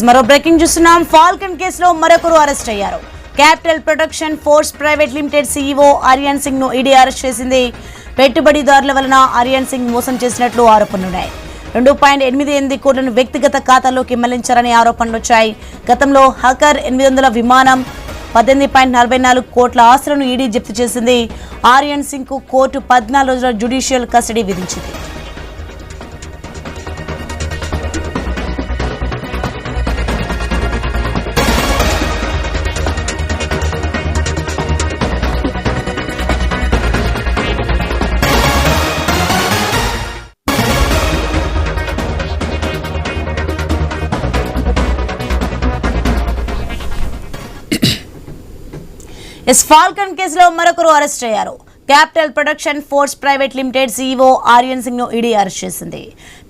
మరో బ్రేకింగ్ చూస్తున్నాం. ఫాల్కన్ కేసులో మరొకరు అరెస్ట్ అయ్యారు. Capital protection force private limited CEO Aryan Singh ను ఈడీ అరెస్ట్ చేసింది. పెట్టుబడిదారుల వలన ఆర్యన్ సింగ్ మోసం చేసినట్లు ఆరోపణలున్నాయి. 2.88 కోట్లను వ్యక్తిగత ఖాతాలోకి మళ్లించారనే ఆరోపణలు వచ్చాయి. గతంలో హకర్ 800 విమానం 18.44 కోట్ల ఆస్తులను ఈడీ జప్తు చేసింది. ఆర్యన్ సింగ్ కు కోర్టు 14 రోజుల జ్యుడిషియల్ కస్టడీ విధించింది. ఫాల్కన్ కేసులో మరొకరు అరెస్ట్ అయ్యారు. Capital protection force private limited CEO Aryan Singh ను ఈడీ అరెస్ట్ చేసింది.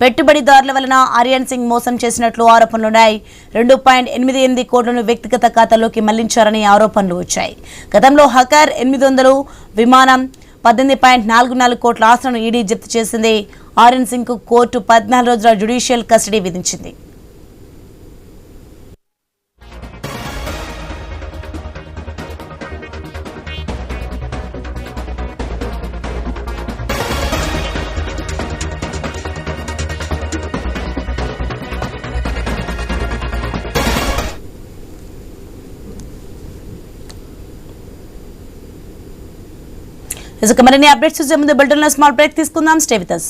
పెట్టుబడిదారుల వలన ఆర్యన్ సింగ్ మోసం చేసినట్లు ఆరోపణలున్నాయి. 2.88 కోట్లను వ్యక్తిగత ఖాతాలోకి మళ్లించారని ఆరోపణలు వచ్చాయి. గతంలో హకర్ 800 విమానం 18.44 కోట్ల ఆస్తులను ఈడీ జప్తు చేసింది. ఆర్యన్ సింగ్ కు కోర్టు 14 రోజుల జ్యుడిషియల్ కస్టడీ విధించింది. మరిన్ని అప్డేట్స్ చూసే ముందు బులెటిన్లో స్మాల్ బ్రేక్ తీసుకుందాం. Stay with us.